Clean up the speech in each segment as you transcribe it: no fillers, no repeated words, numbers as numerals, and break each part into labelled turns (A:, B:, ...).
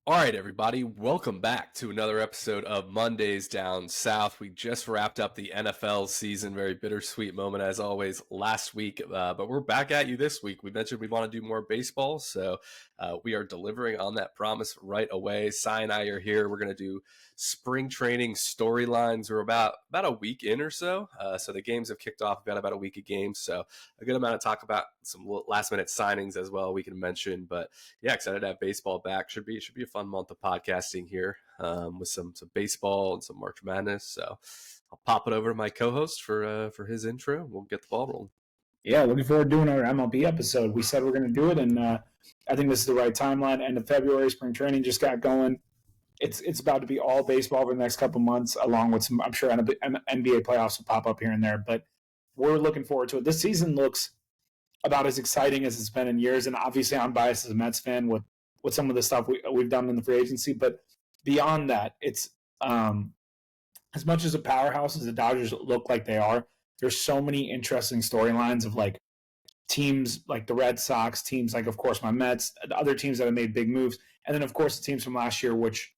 A: All right, everybody, welcome back to another episode of Mondays Down South. We just wrapped up the NFL season, very bittersweet moment as always last week, but we're back at you this week. We mentioned we want to do more baseball, so we are delivering on that promise right away. Cy and I are here. We're going to do spring training storylines. We're about a week in or so, so the games have kicked off. We've got about a week of games, so a good amount of talk about some last-minute signings as well we can mention, but yeah, excited to have baseball back. Should be a fun month of podcasting here with some baseball and some March Madness. So I'll pop it over to my co-host for his intro. We'll get the ball rolling.
B: Yeah, looking forward to doing our MLB episode. We said we're going to do it, and I think this is the right timeline. End of February, spring training just got going. It's about to be all baseball for the next couple months, along with some, I'm sure, NBA playoffs will pop up here and there. But we're looking forward to it. This season looks about as exciting as it's been in years, and obviously I'm biased as a Mets fan with some of the stuff we've done in the free agency, but beyond that, it's as much as a powerhouse as the Dodgers look like they are, there's so many interesting storylines of like teams like the Red Sox, teams like, of course, my Mets, other teams that have made big moves, and then, of course, the teams from last year, which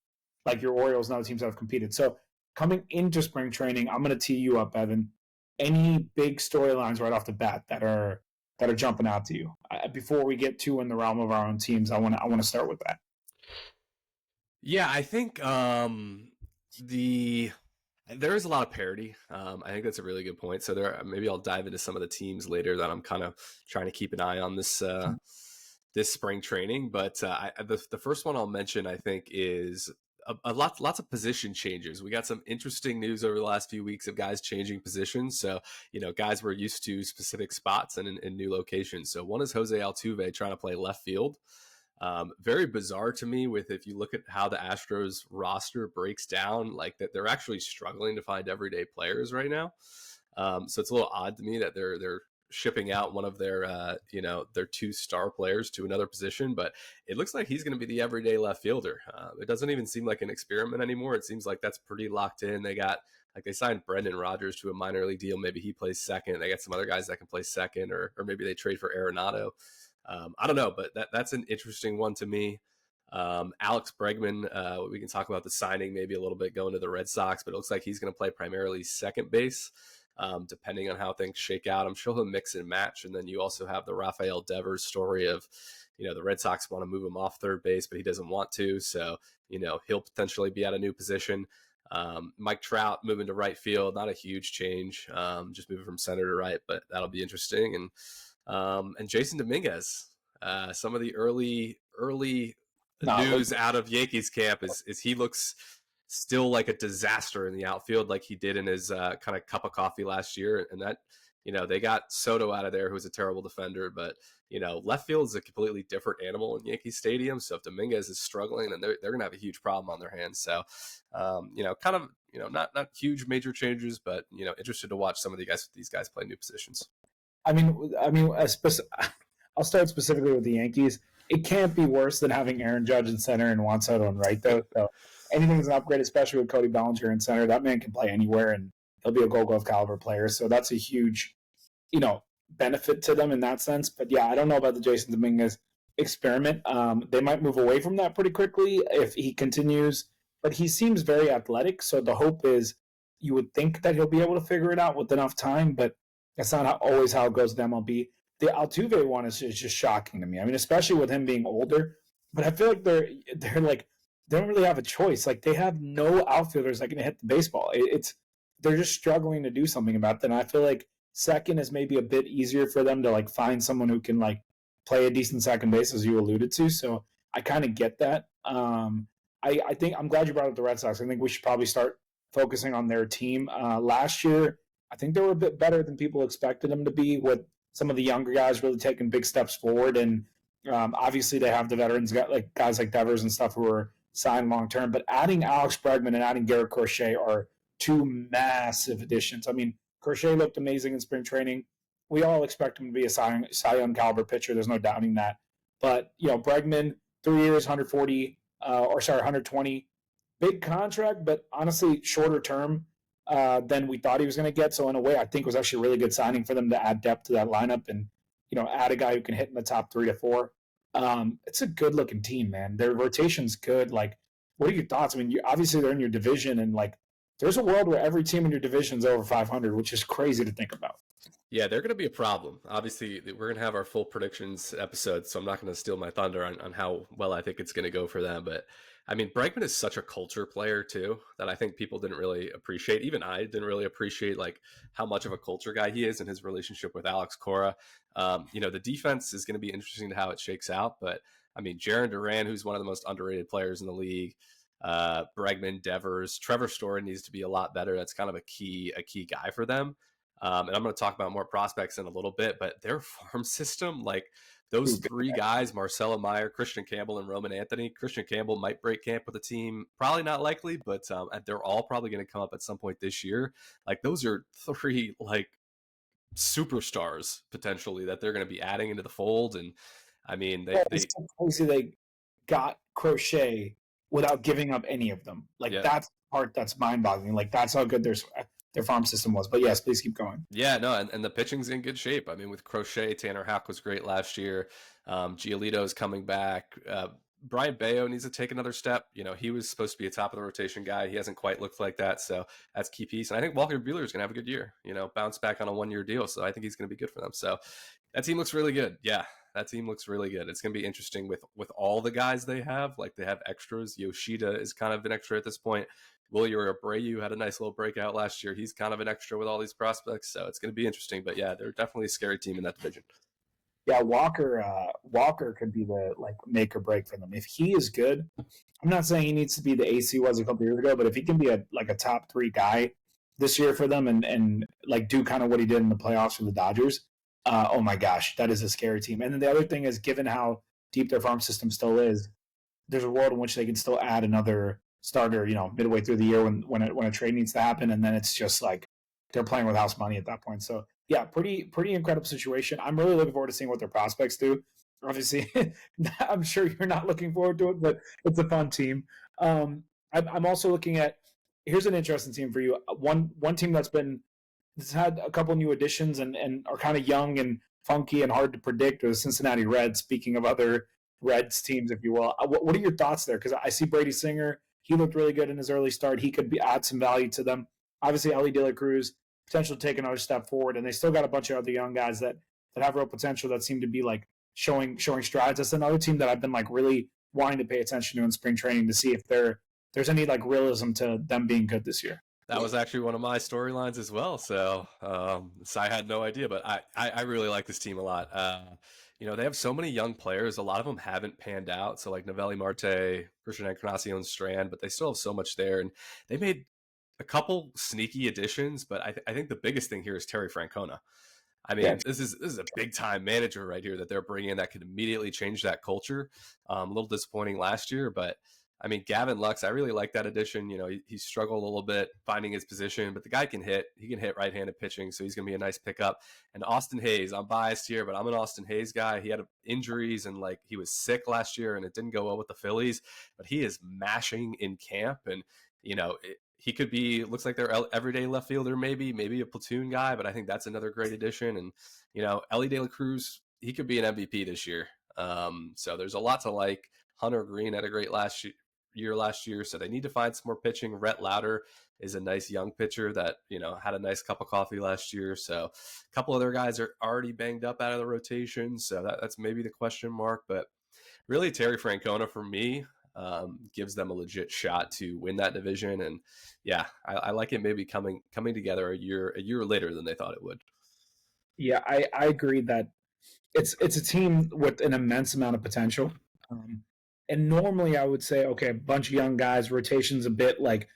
B: like your Orioles and other teams that have competed. So coming into spring training, I'm going to tee you up, Evan. Any big storylines right off the bat that are jumping out to you? Before we get to in the realm of our own teams, I want to start with that.
A: Yeah, I think there is a lot of parity. I think that's a really good point. So maybe I'll dive into some of the teams later that I'm kind of trying to keep an eye on this spring training. But the first one I'll mention, I think, is lots of position changes. We got some interesting news over the last few weeks of guys changing positions. So, guys were used to specific spots and in new locations. So one is Jose Altuve trying to play left field. Very bizarre to me if you look at how the Astros roster breaks down, like that they're actually struggling to find everyday players right now. So it's a little odd to me that they're shipping out one of their two star players to another position, but it looks like he's going to be the everyday left fielder. It doesn't even seem like an experiment anymore. It seems like that's pretty locked in. They signed Brendan Rodgers to a minor league deal. Maybe he plays second. They got some other guys that can play second, or maybe they trade for Arenado. I don't know, but that's an interesting one to me. Alex Bregman, we can talk about the signing maybe a little bit going to the Red Sox, but it looks like he's going to play primarily second base. Depending on how things shake out, I'm sure he'll mix and match. And then you also have the Rafael Devers story of, the Red Sox want to move him off third base, but he doesn't want to. So, he'll potentially be at a new position. Mike Trout moving to right field, not a huge change, just moving from center to right, but that'll be interesting. And Jason Dominguez, some of the early news out of Yankees camp is he looks still like a disaster in the outfield, like he did in his kind of cup of coffee last year. And that, they got Soto out of there, who's a terrible defender, but left field is a completely different animal in Yankee Stadium. So if Dominguez is struggling, then they're going to have a huge problem on their hands. So, not huge major changes, but interested to watch some of these guys play new positions.
B: I mean, I'll start specifically with the Yankees. It can't be worse than having Aaron Judge in center and Juan Soto in right, though. So anything's an upgrade, especially with Cody Bellinger in center. That man can play anywhere, and he'll be a Gold Glove caliber player. So that's a huge, benefit to them in that sense. But yeah, I don't know about the Jason Dominguez experiment. They might move away from that pretty quickly if he continues. But he seems very athletic, so the hope is you would think that he'll be able to figure it out with enough time. But that's not always how it goes with MLB. The Altuve one is just shocking to me. I mean, especially with him being older. But I feel like they're like they don't really have a choice. Like they have no outfielders that can hit the baseball. They're just struggling to do something about that. And I feel like second is maybe a bit easier for them to like find someone who can like play a decent second base, as you alluded to. So I kind of get that. I think I'm glad you brought up the Red Sox. I think we should probably start focusing on their team. Last year, I think they were a bit better than people expected them to be with some of the younger guys really taking big steps forward. And obviously, they have the veterans, got like guys like Devers and stuff who are signed long term. But adding Alex Bregman and adding Garrett Crochet are two massive additions. I mean, Crochet looked amazing in spring training. We all expect him to be a Cy Young caliber pitcher. There's no doubting that. But Bregman, 3 years, 120, big contract, but honestly shorter term than we thought he was going to get. So in a way, I think it was actually a really good signing for them to add depth to that lineup and add a guy who can hit in the top 3 to 4. It's a good looking team, man. Their rotation's good. Like, what are your thoughts? I mean, obviously they're in your division, and like, there's a world where every team in your division is over 500, which is crazy to think about.
A: Yeah, they're going to be a problem. Obviously, we're going to have our full predictions episode, so I'm not going to steal my thunder on how well I think it's going to go for them. But I mean, Bregman is such a culture player too that I think people didn't really appreciate. Even I didn't really appreciate like how much of a culture guy he is in his relationship with Alex Cora. The defense is going to be interesting to how it shakes out. But I mean, Jarren Duran, who's one of the most underrated players in the league, Bregman, Devers, Trevor Story needs to be a lot better. That's kind of a key guy for them. And I'm going to talk about more prospects in a little bit, but their farm system, like those 3 guys, Marcelo Meyer, Christian Campbell, and Roman Anthony. Christian Campbell might break camp with the team. Probably not likely, but they're all probably going to come up at some point this year. Like, those are 3 like superstars potentially that they're going to be adding into the fold. And I mean,
B: they got Crochet without giving up any of them. Like, that's the part that's mind-boggling. Like, that's how good their farm system was. But yes, please keep going.
A: Yeah, no, and the pitching's in good shape. I mean, with Crochet, Tanner Houck was great last year. Giolito's coming back. Brian Bayo needs to take another step. He was supposed to be a top of the rotation guy. He hasn't quite looked like that, so that's key piece. And I think Walker Buehler is going to have a good year. Bounce back on a 1-year deal, so I think he's going to be good for them. So that team looks really good. Yeah, that team looks really good. It's going to be interesting with all the guys they have. Like, they have extras. Yoshida is kind of an extra at this point. Willie Abreu had a nice little breakout last year. He's kind of an extra with all these prospects, so it's going to be interesting. But yeah, they're definitely a scary team in that division.
B: Yeah, Walker could be the like make or break for them. If he is good, I'm not saying he needs to be the AC was a couple years ago, but if he can be a top 3 guy this year for them and like do kind of what he did in the playoffs for the Dodgers, oh my gosh, that is a scary team. And then the other thing is, given how deep their farm system still is, there's a world in which they can still add another starter, midway through the year when a trade needs to happen, and then it's just like they're playing with house money at that point. So yeah, pretty incredible situation. I'm really looking forward to seeing what their prospects do. Obviously, I'm sure you're not looking forward to it, but it's a fun team. I'm also looking at, here's an interesting team for you. One team that's had a couple new additions and are kind of young and funky and hard to predict are the Cincinnati Reds. Speaking of other Reds teams, if you will, what are your thoughts there? Because I see Brady Singer. He looked really good in his early start. He could add some value to them. Obviously, Ellie De La Cruz, potential to take another step forward. And they still got a bunch of other young guys that have real potential that seem to be like showing strides. That's another team that I've been like really wanting to pay attention to in spring training to see if there's any like realism to them being good this year.
A: That was actually one of my storylines as well. So I had no idea, but I really like this team a lot. They have so many young players. A lot of them haven't panned out. So like Noelvi Marte, Christian Encarnacion Strand, but they still have so much there. And they made a couple sneaky additions, but I think the biggest thing here is Terry Francona. I mean, this is a big time manager right here that they're bringing in that could immediately change that culture. A little disappointing last year, but I mean, Gavin Lux, I really like that addition. He struggled a little bit finding his position, but the guy can hit. He can hit right-handed pitching, so he's going to be a nice pickup. And Austin Hayes, I'm biased here, but I'm an Austin Hayes guy. He had injuries and like he was sick last year, and it didn't go well with the Phillies. But he is mashing in camp, and he could be. Looks like their everyday left fielder, maybe a platoon guy. But I think that's another great addition. And Ellie De La Cruz, he could be an MVP this year. So there's a lot to like. Hunter Green had a great last year, so they need to find some more pitching. Rhett Lauder is a nice young pitcher that had a nice cup of coffee last year. So a couple other guys are already banged up out of the rotation, so that's maybe the question mark. But really, Terry Francona for me gives them a legit shot to win that division. And yeah, I like it maybe coming together a year later than they thought it would.
B: Yeah, I agree that it's a team with an immense amount of potential. And normally I would say, okay, a bunch of young guys, rotation's a bit like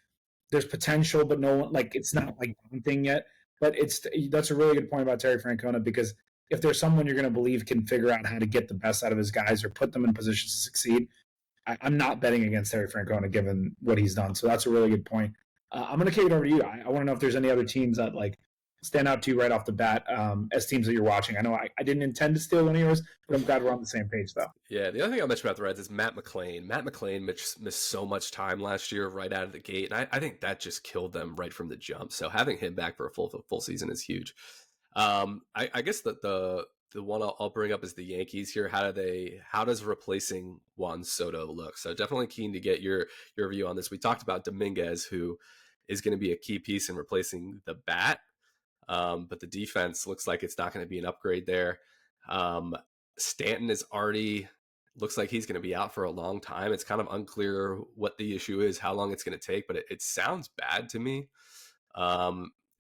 B: there's potential, but no one, like it's not like one thing yet. But that's a really good point about Terry Francona because if there's someone you're going to believe can figure out how to get the best out of his guys or put them in positions to succeed, I'm not betting against Terry Francona given what he's done. So that's a really good point. I'm going to kick it over to you. I want to know if there's any other teams that like stand out to you right off the bat as teams that you're watching. I know I didn't intend to steal one of yours, but I'm glad we're on the same page though.
A: Yeah, the other thing I'll mention about the Reds is Matt McLain. Matt McLain missed so much time last year right out of the gate, and I think that just killed them right from the jump. So having him back for a full season is huge. I guess that the one I'll bring up is the Yankees here. How does replacing Juan Soto look? So definitely keen to get your view on this. We talked about Dominguez, who is going to be a key piece in replacing the bat. But the defense looks like it's not going to be an upgrade there. Stanton is already looks like he's going to be out for a long time. It's kind of unclear what the issue is, how long it's going to take, but it sounds bad to me.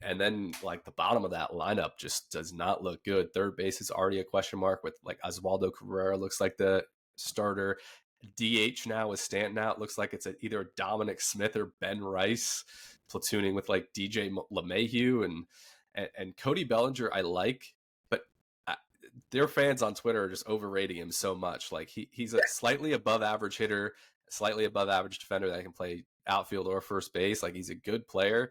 A: And then like the bottom of that lineup just does not look good. Third base is already a question mark with like Oswaldo Cabrera looks like the starter. DH now with Stanton out looks like it's either Dominic Smith or Ben Rice platooning with like DJ LeMahieu and Cody Bellinger. I like, but their fans on Twitter are just overrating him so much. Like he's a slightly above average hitter, slightly above average defender that can play outfield or first base. Like he's a good player.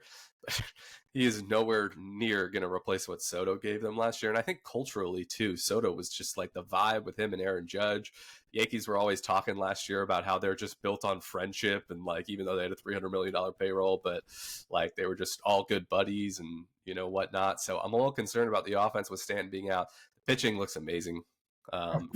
A: He is nowhere near going to replace what Soto gave them last year. And I think culturally too, Soto was just like the vibe with him and Aaron Judge. Yankees were always talking last year about how they're just built on friendship. And like, even though they had a $300 million payroll, but like they were just all good buddies and, you know, whatnot. So I'm a little concerned about the offense with Stanton being out. The pitching looks amazing.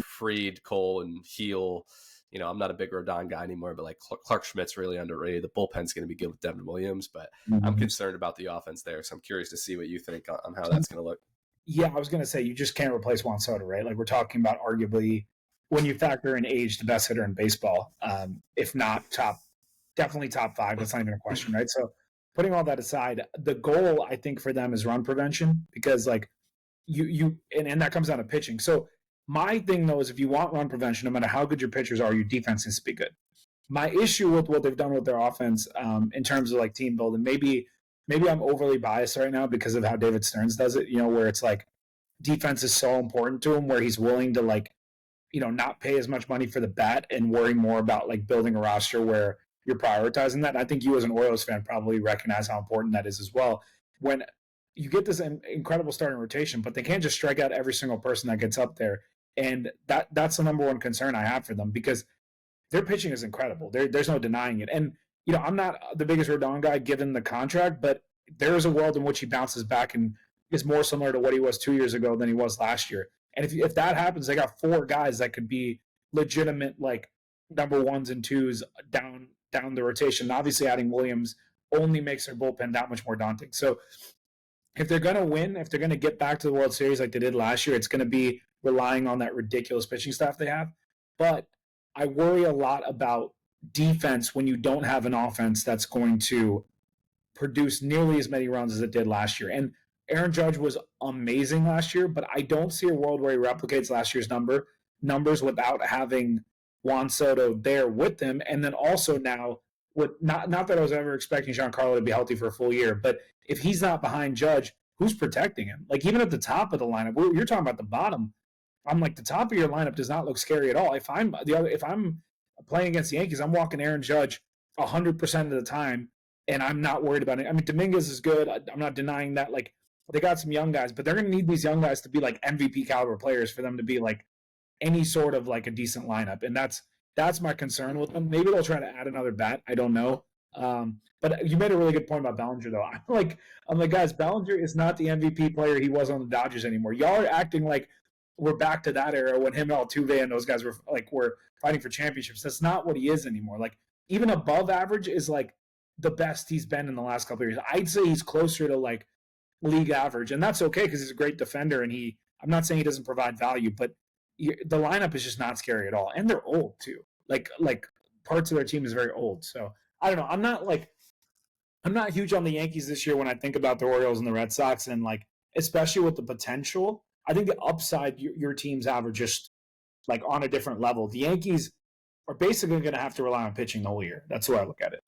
A: Fried, Cole, and Heel. You know, I'm not a big Rodon guy anymore, but like Clark Schmidt's really underrated. The bullpen's going to be good with Devin Williams, but I'm concerned about the offense there. So I'm curious to see what you think on how that's going to look.
B: Yeah, I was going to say, you just can't replace Juan Soto, right? Like we're talking about arguably, when you factor in age, the best hitter in baseball, if not definitely top five. That's not even a question, right? So putting all that aside, the goal I think for them is run prevention because like and that comes down to pitching. So my thing, though, is if you want run prevention, no matter how good your pitchers are, your defense needs to be good. My issue with what they've done with their offense in terms of like team building, maybe I'm overly biased right now because of how David Stearns does it, you know, where it's like defense is so important to him where he's willing to like, you know, not pay as much money for the bat and worry more about like building a roster where you're prioritizing that. And I think you as an Orioles fan probably recognize how important that is as well. When you get this incredible starting rotation, but they can't just strike out every single person that gets up there. And that's the number one concern I have for them because their pitching is incredible. There's no denying it. And, you know, I'm not the biggest Rodon guy given the contract, but there is a world in which he bounces back and is more similar to what he was 2 years ago than he was last year. And if that happens, they got four guys that could be legitimate, like number ones and twos down the rotation. And obviously, adding Williams only makes their bullpen that much more daunting. So if they're going to win, if they're going to get back to the World Series like they did last year, it's going to be relying on that ridiculous pitching staff they have. But I worry a lot about defense when you don't have an offense that's going to produce nearly as many runs as it did last year. And Aaron Judge was amazing last year, but I don't see a world where he replicates last year's numbers without having Juan Soto there with them. And then also now, with not that I was ever expecting Giancarlo to be healthy for a full year, but if he's not behind Judge, who's protecting him? Like even at the top of the lineup, you're talking about the bottom. I'm like the top of your lineup does not look scary at all. If I'm playing against the Yankees, I'm walking Aaron Judge 100% of the time, and I'm not worried about it. I mean, Dominguez is good. I'm not denying that. Like they got some young guys, but they're going to need these young guys to be like MVP caliber players for them to be like any sort of like a decent lineup, and that's my concern with them. Maybe they'll try to add another bat. I don't know. But you made a really good point about Bellinger, though. I'm like, guys, Bellinger is not the MVP player he was on the Dodgers anymore. Y'all are acting like we're back to that era when him, Altuve, and those guys were fighting for championships. That's not what he is anymore. Like even above average is like the best he's been in the last couple of years. I'd say he's closer to like league average, and that's okay because he's a great defender. And I'm not saying he doesn't provide value, but the lineup is just not scary at all, and they're old too. Like parts of their team is very old. So I don't know. I'm not huge on the Yankees this year when I think about the Orioles and the Red Sox, and like especially with the potential. I think the upside your teams have are just like on a different level. The Yankees are basically going to have to rely on pitching the whole year. That's the way I look at it.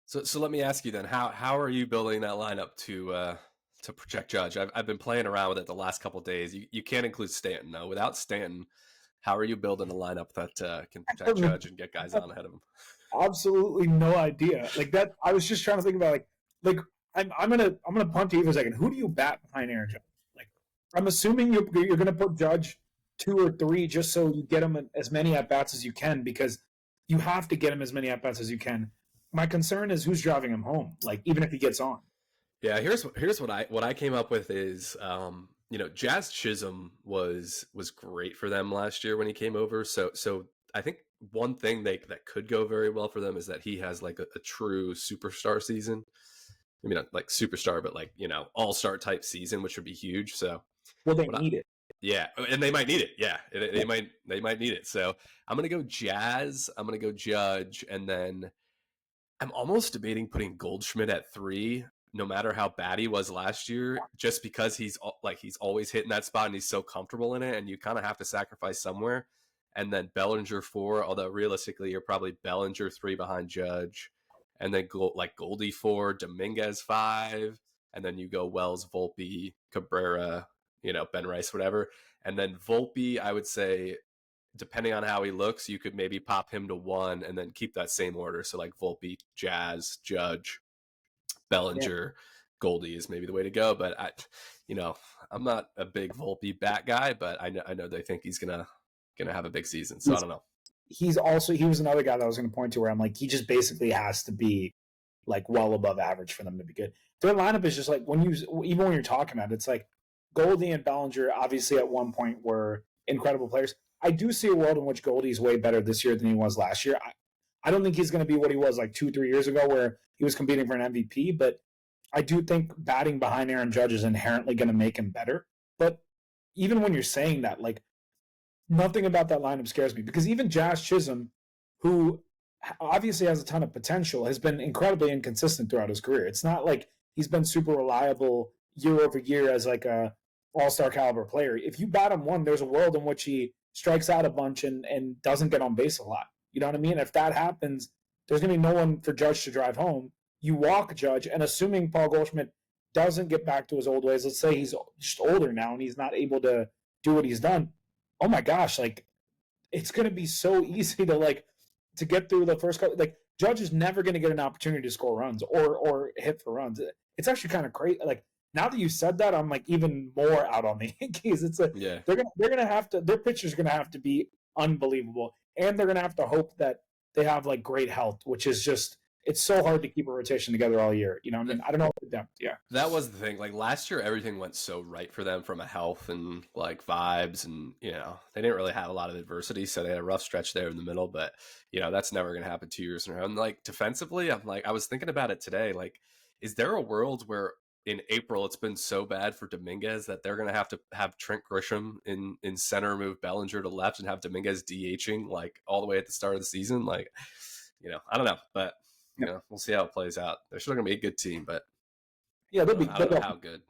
A: So let me ask you then, how are you building that lineup to to protect Judge. I've been playing around with it the last couple of days. You can't include Stanton though. Without Stanton, how are you building a lineup that can protect Judge and get guys on ahead of him?
B: Absolutely no idea. Like that, I was just trying to think about like I'm gonna punt to you for a second. Who do you bat behind Aaron Judge? Like I'm assuming you're gonna put Judge 2 or 3 just so you get him as many at bats as you can because you have to get him as many at bats as you can. My concern is who's driving him home. Like even if he gets on.
A: Yeah, here's what I came up with is Jazz Chisholm was great for them last year when he came over. So I think one thing that could go very well for them is that he has like a true superstar season. I mean, not like superstar, but like all-star type season, which would be huge. So
B: well, they need it.
A: Yeah, and they might need it. Yeah, they might need it. So I'm gonna go Jazz. I'm gonna go Judge, and then I'm almost debating putting Goldschmidt at 3, no matter how bad he was last year, just because he's always hitting that spot and he's so comfortable in it, and you kind of have to sacrifice somewhere. And then Bellinger 4, although realistically you're probably Bellinger 3 behind Judge, and then Goldie 4, Dominguez 5, and then you go Wells, Volpe, Cabrera, Ben Rice, whatever. And then Volpe, I would say, depending on how he looks, you could maybe pop him to 1 and then keep that same order. So like Volpe, Jazz, Judge, Bellinger, Goldie is maybe the way to go. But I'm not a big Volpe bat guy, but I know they think he's gonna have a big season. So I don't know.
B: He was another guy that I was going to point to where I'm like, he just basically has to be like well above average for them to be good. Their lineup is just like even when you're talking about it, it's like Goldie and Bellinger obviously at one point were incredible players. I do see a world in which Goldie's way better this year than he was last year. I don't think he's going to be what he was like 2-3 years ago where he was competing for an MVP, but I do think batting behind Aaron Judge is inherently going to make him better. But even when you're saying that, like nothing about that lineup scares me because even Jazz Chisholm, who obviously has a ton of potential, has been incredibly inconsistent throughout his career. It's not like he's been super reliable year over year as like a all-star caliber player. If you bat him 1, there's a world in which he strikes out a bunch and doesn't get on base a lot. You know what I mean? If that happens, there's going to be no one for Judge to drive home. You walk Judge, and assuming Paul Goldschmidt doesn't get back to his old ways, let's say he's just older now and he's not able to do what he's done, oh my gosh, like it's going to be so easy to get through the first couple. Like Judge is never going to get an opportunity to score runs or hit for runs. It's actually kind of crazy. Like now that you said that, I'm like even more out on the Yankees. It's like they're gonna have to, their pitchers are gonna have to be unbelievable, and they're gonna have to hope that they have like great health, which is just it's so hard to keep a rotation together all year. You know, I mean, I don't know what depth. Yeah,
A: that was the thing. Like last year, everything went so right for them from a health and like vibes, and they didn't really have a lot of adversity, so they had a rough stretch there in the middle. But that's never gonna happen 2 years in a row. And like defensively, I was thinking about it today. Like, is there a world where in April it's been so bad for Dominguez that they're going to have Trent Grisham in center, move Bellinger to left, and have Dominguez DHing like all the way at the start of the season? Like, I don't know, but we'll see how it plays out. They're still going to be a good team, but
B: yeah, they'll be.
A: I don't know how good.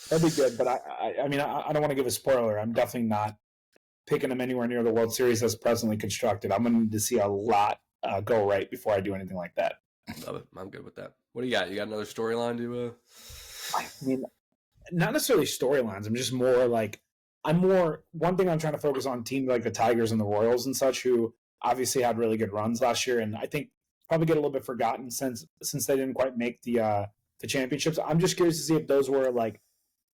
B: They'll be good, but I mean, I don't want to give a spoiler. I'm definitely not picking them anywhere near the World Series as presently constructed. I'm going to need to see a lot go right before I do anything like that.
A: Love it. I'm good with that. What do you got? You got another storyline to?
B: I mean, not necessarily storylines. I'm just more like one thing I'm trying to focus on teams like the Tigers and the Royals and such, who obviously had really good runs last year, and I think probably get a little bit forgotten since they didn't quite make the championships. I'm just curious to see if those were like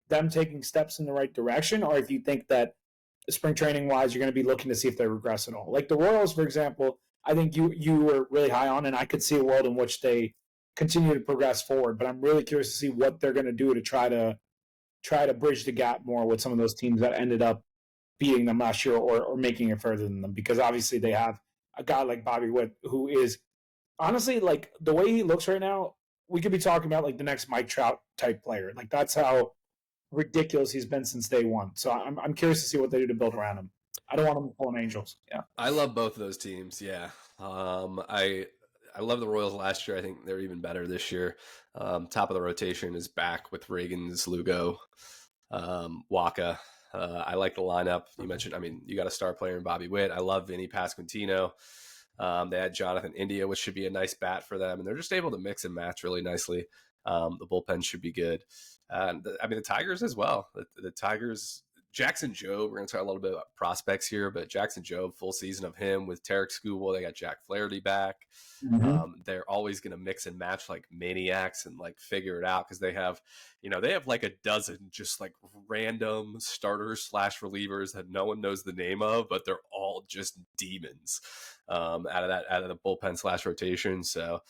B: them taking steps in the right direction, or if you think that spring training wise, you're going to be looking to see if they regress at all. Like the Royals, for example, I think you were really high on, and I could see a world in which they continue to progress forward. But I'm really curious to see what they're going to do to try to bridge the gap more with some of those teams that ended up beating them last year or making it further than them. Because obviously they have a guy like Bobby Witt who is honestly like the way he looks right now. We could be talking about like the next Mike Trout type player. Like that's how ridiculous he's been since day one. So I'm curious to see what they do to build around him. I don't want him to pull an Angels. Yeah,
A: I love both of those teams. Yeah, I love the Royals last year. I think they're even better this year. Top of the rotation is back with Reagans, Lugo, Waka. I like the lineup. You mentioned, you got a star player in Bobby Witt. I love Vinny Pasquantino. They had Jonathan India, which should be a nice bat for them. And they're just able to mix and match really nicely. The bullpen should be good. The Tigers as well. The Tigers, Jackson Jobe, we're going to talk a little bit about prospects here, but Jackson Jobe, full season of him with Tarek Skubal. They got Jack Flaherty back.
B: Mm-hmm.
A: They're always going to mix and match like maniacs and like figure it out because they have like a dozen just like random starters slash relievers that no one knows the name of, but they're all just demons out of the bullpen slash rotation. So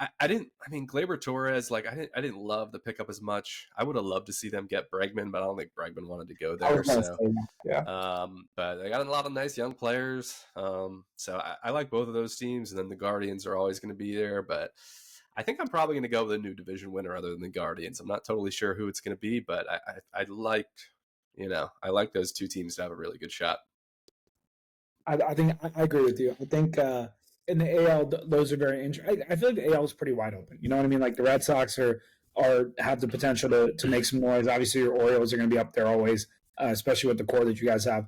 A: Gleyber Torres, like I didn't love the pickup as much. I would have loved to see them get Bregman, but I don't think Bregman wanted to go there. So,
B: yeah.
A: But they got a lot of nice young players. So I like both of those teams, and then the Guardians are always going to be there. But I think I'm probably going to go with a new division winner other than the Guardians. I'm not totally sure who it's going to be, but I like those two teams to have a really good shot.
B: I think I agree with you. I think in the AL, those are very interesting. I feel like the AL is pretty wide open. You know what I mean? Like the Red Sox are have the potential to make some noise. Obviously, your Orioles are going to be up there always, especially with the core that you guys have.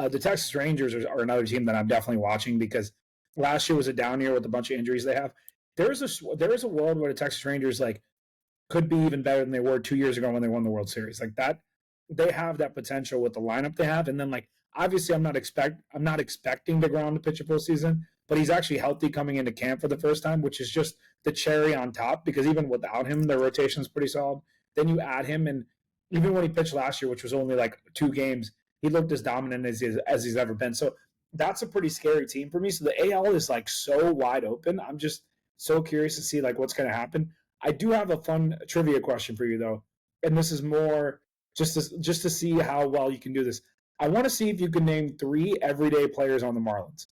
B: The Texas Rangers are another team that I'm definitely watching because last year was a down year with a bunch of injuries they have. There is a world where the Texas Rangers like could be even better than they were 2 years ago when they won the World Series. Like that, they have that potential with the lineup they have, and then like obviously I'm not expecting DeGrom to pitch a full season, but he's actually healthy coming into camp for the first time, which is just the cherry on top because even without him, the rotation is pretty solid. Then you add him, and even when he pitched last year, which was only like 2 games, he looked as dominant as he's ever been. So that's a pretty scary team for me. So the AL is like so wide open. I'm just so curious to see like what's going to happen. I do have a fun trivia question for you though, and this is more just to see how well you can do this. I want to see if you can name 3 everyday players on the Marlins.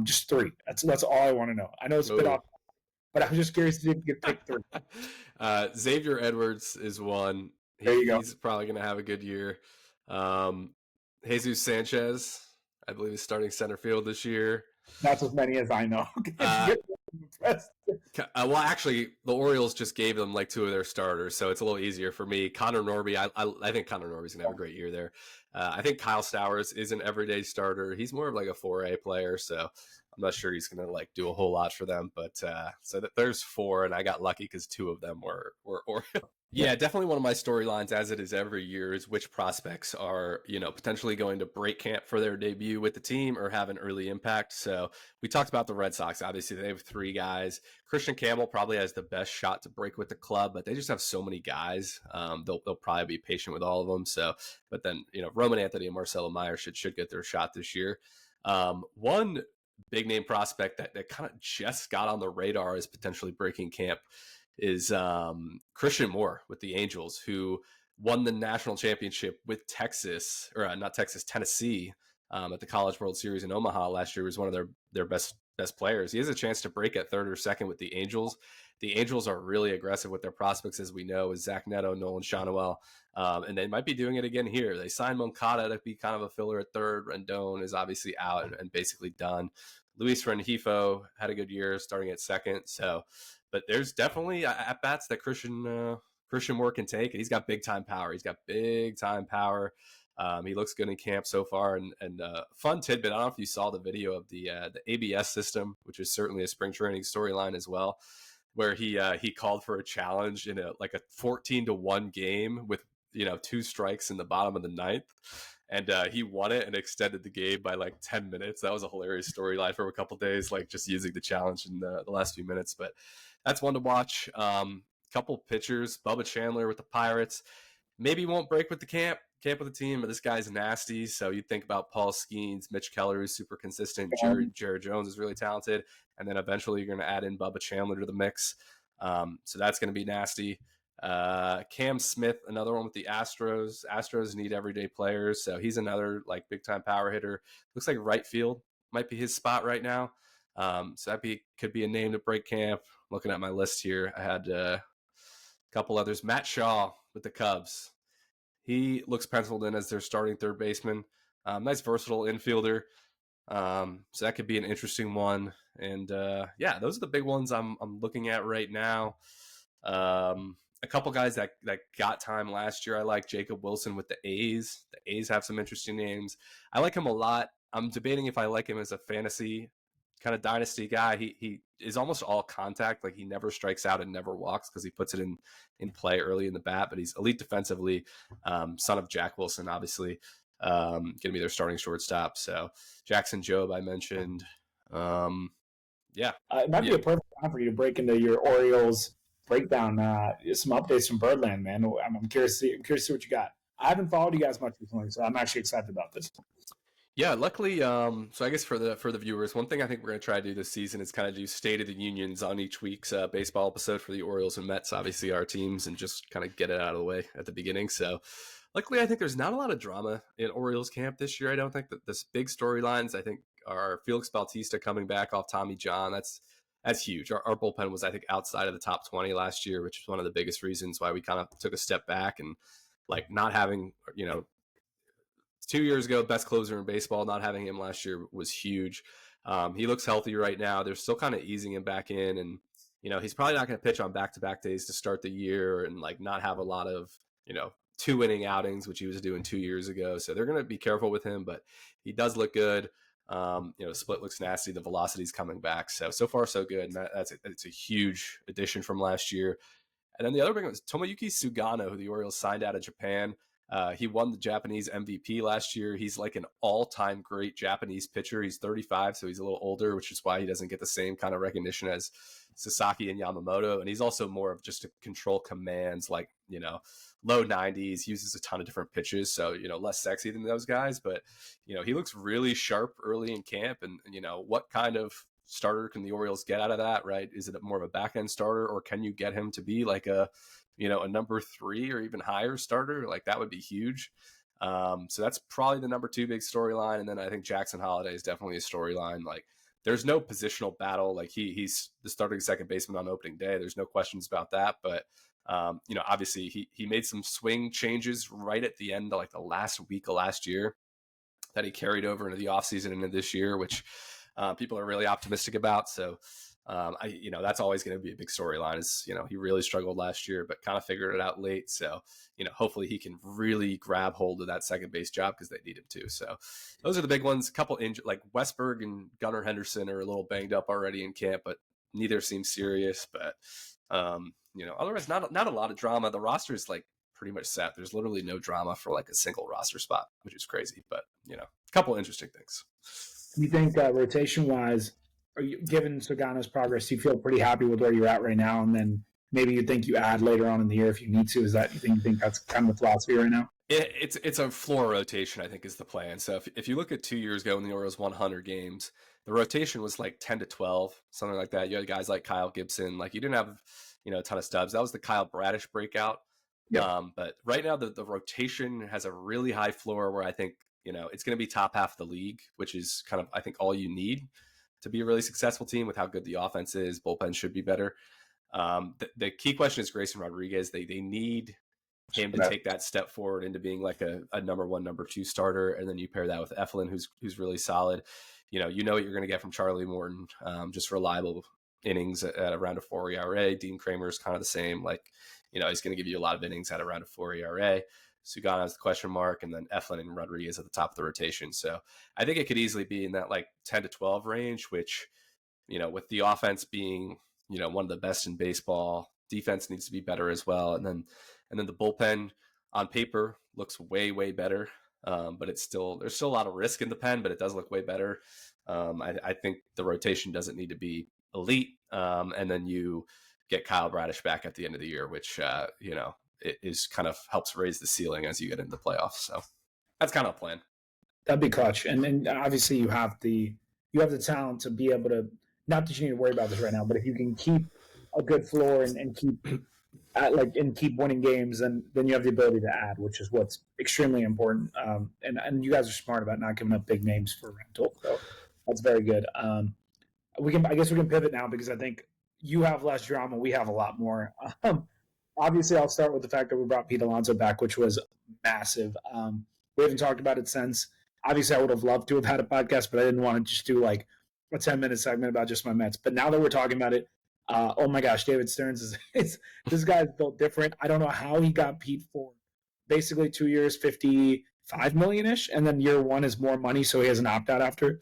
B: Just 3. That's all I want to know. I know it's a bit off, but I'm just curious to see if you could pick 3.
A: Xavier Edwards is one.
B: There you go.
A: He's probably going to have a good year. Jesus Sanchez, I believe, is starting center field this year.
B: That's as many as I know.
A: Well, actually, the Orioles just gave them like 2 of their starters, so it's a little easier for me. Connor Norby, I think Connor Norby's gonna have a great year there. I think Kyle Stowers is an everyday starter. He's more of like a 4A player, so I'm not sure he's gonna like do a whole lot for them. But so that there's 4, and I got lucky because 2 of them were Orioles. Yeah, definitely one of my storylines, as it is every year, is which prospects are, potentially going to break camp for their debut with the team or have an early impact. So we talked about the Red Sox. Obviously, they have 3 guys. Christian Campbell probably has the best shot to break with the club, but they just have so many guys. They'll probably be patient with all of them. So, but then, Roman Anthony and Marcelo Meyer should get their shot this year. One big name prospect that kind of just got on the radar as potentially breaking camp is Christian Moore with the Angels, who won the national championship with Texas, or not Texas, Tennessee, at the College World Series in Omaha last year. Was one of their best players. He has a chance to break at 3rd or 2nd with the Angels. The Angels are really aggressive with their prospects, as we know, with Zach Neto, Nolan Schanuel, and they might be doing it again here. They signed Moncada to be kind of a filler at 3rd. Rendon is obviously out and basically done. Luis Rengifo had a good year starting at 2nd. So, but there's definitely at bats that Christian Moore can take, and he's got big time power. He looks good in camp so far, and fun tidbit. I don't know if you saw the video of the ABS system, which is certainly a spring training storyline as well, where he called for a challenge in a 14-1 game with 2 strikes in the bottom of the 9th. And he won it and extended the game by 10 minutes. That was a hilarious storyline for a couple days, just using the challenge in the last few minutes. But that's one to watch. Couple pitchers, Bubba Chandler with the Pirates. Maybe won't break with the camp with the team, but this guy's nasty. So you think about Paul Skeens, Mitch Keller, who's super consistent. Jared Jones is really talented. And then eventually you're going to add in Bubba Chandler to the mix. So that's going to be nasty. Cam Smith, another one with the Astros. Astros need everyday players, so he's another big time power hitter. Looks like right field might be his spot right now. So could be a name to break camp. Looking at my list here, I had a couple others. Matt Shaw with the Cubs. He looks penciled in as their starting 3rd baseman. Nice versatile infielder. So that could be an interesting one. And those are the big ones I'm looking at right now. A couple guys that got time last year. I like Jacob Wilson with the A's. The A's have some interesting names. I like him a lot. I'm debating if I like him as a fantasy kind of dynasty guy. He is almost all contact. Like he never strikes out and never walks because he puts it in play early in the bat. But he's elite defensively. Son of Jack Wilson, obviously, going to be their starting shortstop. So Jackson Jobe, I mentioned. Yeah,
B: It might be a perfect time for you to break into your Orioles breakdown. Some updates from Birdland, man. I'm curious to see what you got. I haven't followed you guys much recently, so I'm actually excited about this.
A: Yeah, luckily, so I guess for the viewers, one thing I think we're going to try to do this season is kind of do State of the Unions on each week's baseball episode for the Orioles and Mets, obviously our teams, and just kind of get it out of the way at the beginning. So luckily, I think there's not a lot of drama in Orioles camp this year. I don't think that this big storylines, I think, are Felix Bautista coming back off Tommy John. That's huge. Our bullpen was, I think, outside of the top 20 last year, which is one of the biggest reasons why we kind of took a step back and like not having, 2 years ago, best closer in baseball, not having him last year was huge. He looks healthy right now. They're still kind of easing him back in. And, he's probably not going to pitch on back-to-back days to start the year and like not have a lot of, 2-inning outings, which he was doing 2 years ago. So they're going to be careful with him, but he does look good. The split looks nasty. The velocity's coming back. So far, so good. And it's a huge addition from last year. And then the other big one was Tomoyuki Sugano, who the Orioles signed out of Japan. He won the Japanese MVP last year. He's like an all-time great Japanese pitcher. He's 35, so he's a little older, which is why he doesn't get the same kind of recognition as Sasaki and Yamamoto. And he's also more of just to control commands, like, low 90s, uses a ton of different pitches. So, less sexy than those guys. But, he looks really sharp early in camp. And, what kind of starter can the Orioles get out of that, right? Is it more of a back-end starter, or can you get him to be like a number 3 or even higher starter? Like that would be huge. So that's probably the number 2 big storyline. And then I think Jackson Holliday is definitely a storyline. Like there's no positional battle. Like he's the starting second baseman on opening day. There's no questions about that. But, obviously he made some swing changes right at the end, like the last week of last year that he carried over into the offseason and into this year, which people are really optimistic about. So, that's always going to be a big storyline is, he really struggled last year, but kind of figured it out late. So, hopefully he can really grab hold of that second base job because they need him to. So those are the big ones. A couple injured, like Westberg and Gunnar Henderson are a little banged up already in camp, but neither seems serious. But, otherwise not a lot of drama. The roster is like pretty much set. There's literally no drama for like a single roster spot, which is crazy, but a couple interesting things.
B: You think rotation wise, given Sugano's progress, you feel pretty happy with where you're at right now, and then maybe you think you add later on in the year if you need to? Is that you think that's kind of the philosophy right now?
A: It's a floor rotation, I think, is the plan. So if you look at 2 years ago when the Orioles won 100 games, the rotation was like 10 to 12, something like that. You had guys like Kyle Gibson. Like you didn't have a ton of stubs. That was the Kyle Bradish breakout. Yep. But right now the rotation has a really high floor where I think it's going to be top half of the league, which is kind of I think all you need to be a really successful team with how good the offense is. Bullpen should be better. The key question is Grayson Rodriguez. They need him to take that step forward into being like a number 1, number 2 starter. And then you pair that with Eflin, who's really solid. You know what you're going to get from Charlie Morton, just reliable innings at around a 4 ERA. Dean Kramer is kind of the same. Like, he's going to give you a lot of innings at around a 4 ERA. Sugano is the question mark, and then Eflin and Rodriguez at the top of the rotation. So I think it could easily be in that like 10 to 12 range, which, with the offense being, one of the best in baseball, defense needs to be better as well. And then the bullpen on paper looks way, way better. But there's still a lot of risk in the pen, but it does look way better. I think the rotation doesn't need to be elite. And then you get Kyle Bradish back at the end of the year, which, it is kind of helps raise the ceiling as you get into the playoffs. So that's kind of a plan.
B: That'd be clutch. And then obviously you have the talent to be able to, not that you need to worry about this right now, but if you can keep a good floor and keep winning games, then you have the ability to add, which is what's extremely important. And you guys are smart about not giving up big names for rental. So that's very good. I guess we can pivot now because I think you have less drama. We have a lot more. Obviously, I'll start with the fact that we brought Pete Alonso back, which was massive. We haven't talked about it since. Obviously, I would have loved to have had a podcast, but I didn't want to just do like a 10-minute segment about just my Mets. But now that we're talking about it, oh my gosh, David Stearns this guy's built different. I don't know how he got Pete for basically 2 years, $55 million-ish, and then year 1 is more money, so he has an opt-out after.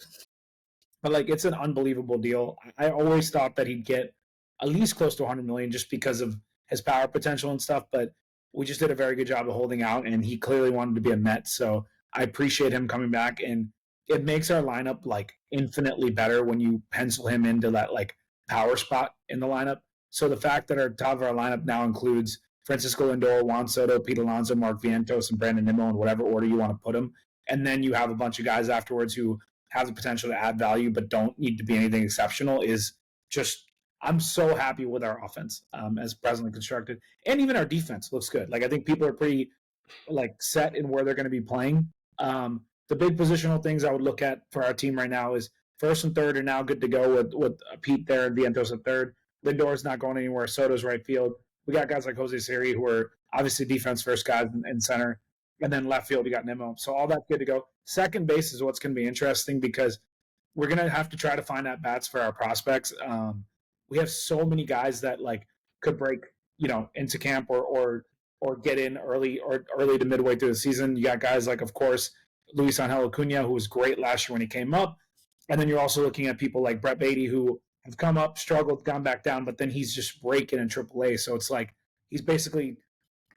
B: but like it's an unbelievable deal. I always thought that he'd get at least close to 100 million just because of his power potential and stuff. But we just did a very good job of holding out, and he clearly wanted to be a Met. So I appreciate him coming back, and it makes our lineup like infinitely better when you pencil him into that like power spot in the lineup. So the fact that our top of our lineup now includes Francisco Lindor, Juan Soto, Pete Alonso, Mark Vientos, and Brandon Nimmo in whatever order you want to put them, and then you have a bunch of guys afterwards who have the potential to add value but don't need to be anything exceptional is just I'm so happy with our offense as presently constructed, and even our defense looks good. Like I think people are pretty like set in where they're going to be playing. The big positional things I would look at for our team right now is first and third are now good to go with Pete there and Vientos at third. Lindor's not going anywhere. Soto's right field. We got guys like Jose Siri who are obviously defense first guys in center. And then left field, we got Nimmo. So all that's good to go. Second base is what's going to be interesting because we're going to have to try to find at bats for our prospects. We have so many guys that like could break, into camp or get in early or early to midway through the season. You got guys like, of course, Luis Angel Acuna, who was great last year when he came up. And then you're also looking at people like Brett Beatty, who have come up, struggled, gone back down, but then he's just breaking in AAA. So it's like he's basically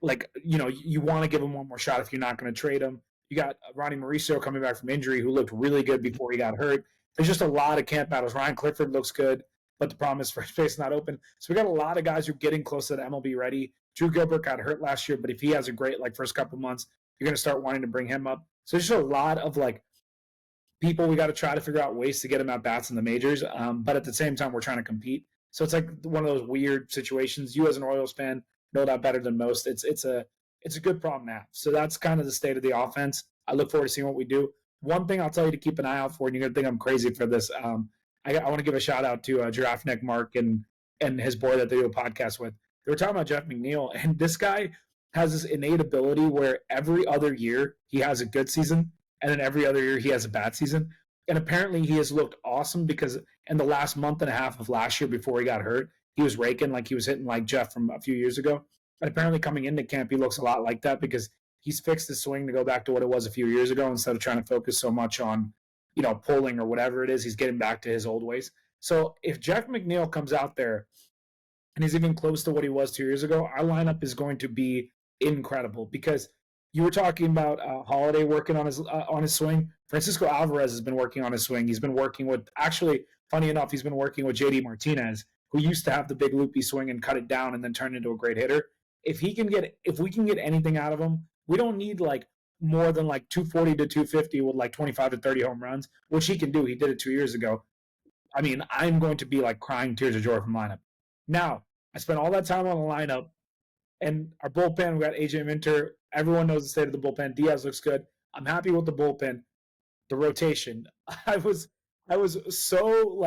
B: like, you want to give him one more shot if you're not going to trade him. You got Ronnie Mauricio coming back from injury who looked really good before he got hurt. There's just a lot of camp battles. Ryan Clifford looks good, but the problem is first base not open. So we got a lot of guys who are getting close to the MLB ready. Drew Gilbert got hurt last year, but if he has a great first couple months, you're going to start wanting to bring him up. So there's just a lot of people we got to try to figure out ways to get him at bats in the majors. But at the same time, we're trying to compete. So it's like one of those weird situations. You as an Orioles fan know that better than most. It's a good problem to have. So that's kind of the state of the offense. I look forward to seeing what we do. One thing I'll tell you to keep an eye out for, and you're going to think I'm crazy for this. I want to give a shout out to Giraffe Neck Mark and his boy that they do a podcast with. They were talking about Jeff McNeil, and this guy has this innate ability where every other year he has a good season, and then every other year he has a bad season. And apparently he has looked awesome because in the last month and a half of last year before he got hurt, he was raking like he was hitting like Jeff from a few years ago. And apparently coming into camp, he looks a lot like that because he's fixed his swing to go back to what it was a few years ago instead of trying to focus so much on, pulling or whatever it is. He's getting back to his old ways. So if Jeff McNeil comes out there and he's even close to what he was 2 years ago, our lineup is going to be incredible because you were talking about Holiday working on his swing. Francisco Alvarez has been working on his swing. He's been working with, actually, funny enough, he's been working with JD Martinez, who used to have the big loopy swing and cut it down and then turn into a great hitter. If we can get anything out of him, we don't need more than 240 to 250 with 25 to 30 home runs, which he can do. He did it 2 years ago. I mean, I'm going to be crying tears of joy from lineup. Now, I spent all that time on the lineup, and our bullpen, we got AJ Minter. Everyone knows the state of the bullpen. Diaz looks good. I'm happy with the bullpen. The rotation, I was so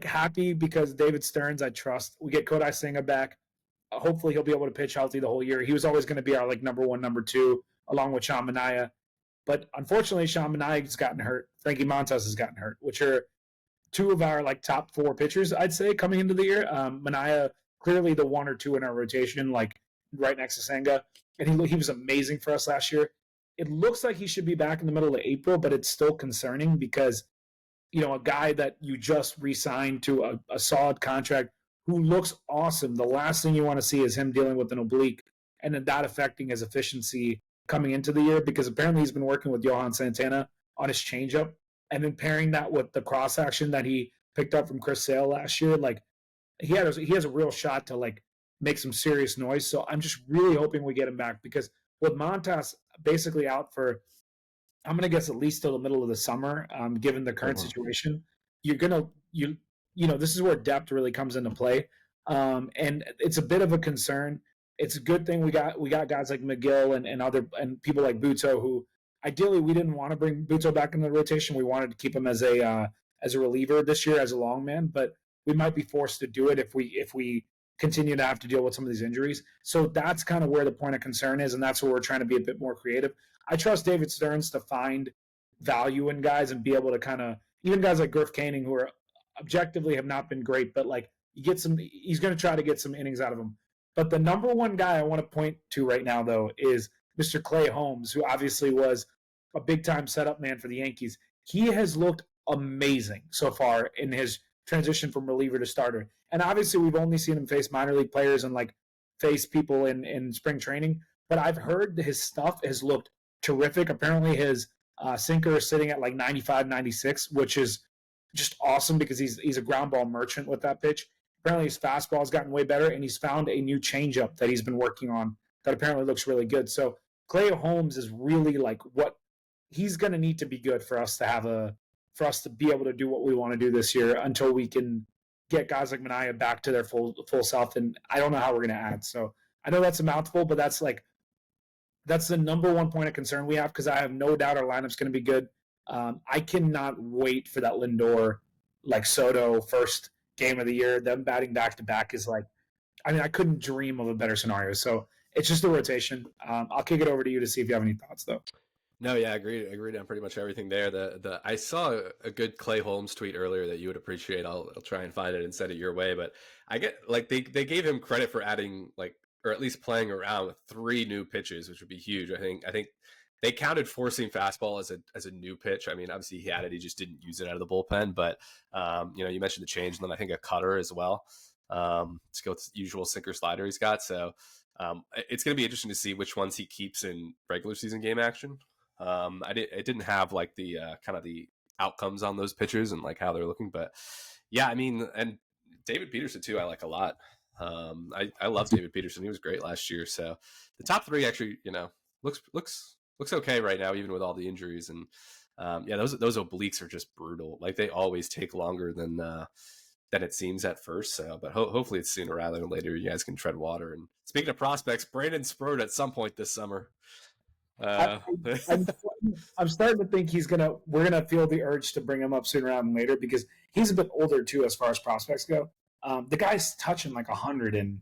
B: happy because David Stearns, I trust. We get Kodai Senga back. Hopefully he'll be able to pitch healthy the whole year. He was always going to be our number one, number two, along with Sean Manaea. But unfortunately, Sean Manaea has gotten hurt. Frankie Montas has gotten hurt, which are two of our top four pitchers, I'd say, coming into the year. Manaea, clearly the one or two in our rotation, right next to Senga. And he was amazing for us last year. It looks like he should be back in the middle of April, but it's still concerning because, a guy that you just re-signed to a solid contract who looks awesome, the last thing you want to see is him dealing with an oblique and then that affecting his efficiency coming into the year because apparently he's been working with Johan Santana on his changeup and then pairing that with the cross action that he picked up from Chris Sale last year. He has a real shot to make some serious noise. So I'm just really hoping we get him back because with Montas basically out for, I'm going to guess at least till the middle of the summer, given the current situation, this is where depth really comes into play. And it's a bit of a concern. It's a good thing we got guys like McGill and people like Buto, who ideally we didn't want to bring Buto back into the rotation. We wanted to keep him as a reliever this year, as a long man, but we might be forced to do it if we continue to have to deal with some of these injuries. So that's kind of where the point of concern is, and that's where we're trying to be a bit more creative. I trust David Stearns to find value in guys and be able to kind of, even guys like Griff Canning, who are objectively have not been great, but he's going to try to get some innings out of them. But the number one guy I want to point to right now, though, is Mr. Clay Holmes, who obviously was a big-time setup man for the Yankees. He has looked amazing so far in his transition from reliever to starter. And obviously, we've only seen him face minor league players and like face people in spring training. But I've heard his stuff has looked terrific. Apparently, his sinker is sitting at like 95, 96, which is just awesome because he's a ground ball merchant with that pitch. Apparently, his fastball has gotten way better, and he's found a new changeup that he's been working on that apparently looks really good. So Clay Holmes is really like what he's going to need to be good for us to be able to do what we want to do this year until we can get guys like Mania back to their full self. And I don't know how we're going to add. So I know that's a mouthful, but that's the number one point of concern we have because I have no doubt our lineup's going to be good. I cannot wait for that Lindor, like Soto first game of the year. Them batting back to back is like, I mean, I couldn't dream of a better scenario. So it's just a rotation. I'll kick it over to you to see if you have any thoughts, though.
A: No, yeah, agreed on pretty much everything there. I saw a good Clay Holmes tweet earlier that you would appreciate. I'll try and find it and send it your way. But I get like they gave him credit for adding like, or at least playing around with 3 new pitches, which would be huge. I think they counted four-seam fastball as a new pitch. I mean, obviously he had it, he just didn't use it out of the bullpen. But you mentioned the change, and then I think a cutter as well. To go with the usual sinker slider he's got. So it's going to be interesting to see which ones he keeps in regular season game action. It didn't have like the kind of the outcomes on those pitchers and like how they're looking, but yeah, I mean, and David Peterson too, I like a lot. I love David Peterson. He was great last year. So the top 3 actually, looks okay right now, even with all the injuries. And yeah, those obliques are just brutal. Like they always take longer than it seems at first. So, but hopefully it's sooner rather than later. You guys can tread water. And speaking of prospects, Brandon Sprode at some point this summer.
B: I'm starting to think we're gonna feel the urge to bring him up sooner rather than later because he's a bit older too as far as prospects go. The guy's touching like 100 and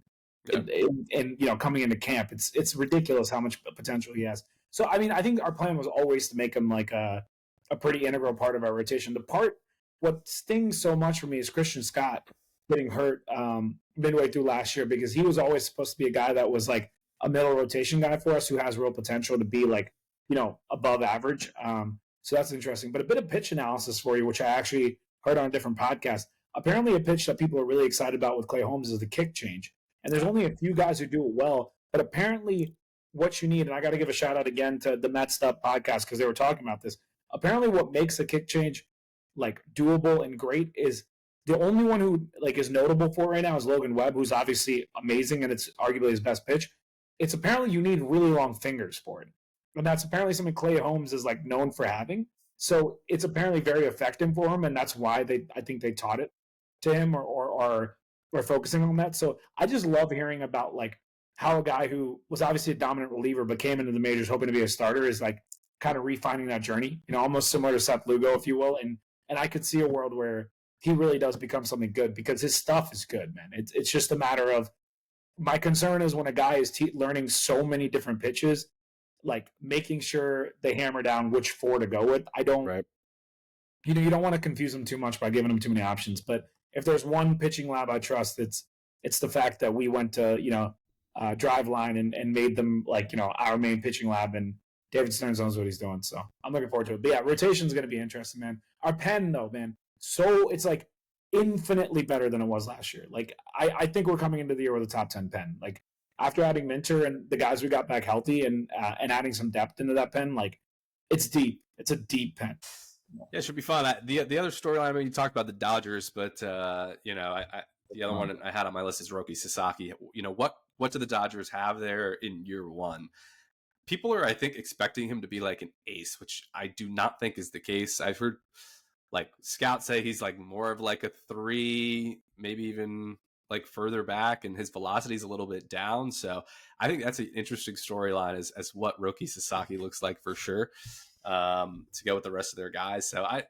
B: coming into camp, it's ridiculous how much potential he has. So I mean, I think our plan was always to make him like a pretty integral part of our rotation. What stings so much for me is Christian Scott getting hurt midway through last year because he was always supposed to be a guy that was like a middle rotation guy for us who has real potential to be like, above average. So that's interesting. But a bit of pitch analysis for you, which I actually heard on a different podcast. Apparently a pitch that people are really excited about with Clay Holmes is the kick change. And there's only a few guys who do it well, but apparently what you need, and I got to give a shout out again to the Mets Up podcast because they were talking about this. Apparently what makes a kick change like doable and great is the only one who like is notable for it right now is Logan Webb, who's obviously amazing and it's arguably his best pitch. It's apparently you need really long fingers for it. And that's apparently something Clay Holmes is like known for having. So it's apparently very effective for him. And that's why I think they taught it to him or focusing on that. So I just love hearing about like how a guy who was obviously a dominant reliever, but came into the majors hoping to be a starter is like kind of refining that journey, almost similar to Seth Lugo, if you will. And I could see a world where he really does become something good because his stuff is good, man. It's just a matter of, my concern is when a guy is learning so many different pitches, like making sure they hammer down which 4 to go with. I don't,
A: right.
B: You don't want to confuse them too much by giving them too many options. But if there's one pitching lab I trust, it's the fact that we went to, Driveline and made them like, our main pitching lab, and David Stearns knows what he's doing. So I'm looking forward to it. But yeah, rotation is going to be interesting, man. Our pen though, man. So it's like infinitely better than it was last year. Like I think we're coming into the year with a top 10 pen. Like after adding Minter and the guys we got back healthy and adding some depth into that pen, like it's deep. It's a deep pen.
A: Yeah, it should be fun. The other storyline, I mean, you talked about the Dodgers, but the other one I had on my list is Roki Sasaki. What do the Dodgers have there in year one? People are, I think, expecting him to be like an ace, which I do not think is the case. I've heard like scouts say he's like more of like a 3, maybe even like further back, and his velocity is a little bit down. So I think that's an interesting storyline as what Roki Sasaki looks like for sure, to go with the rest of their guys. So I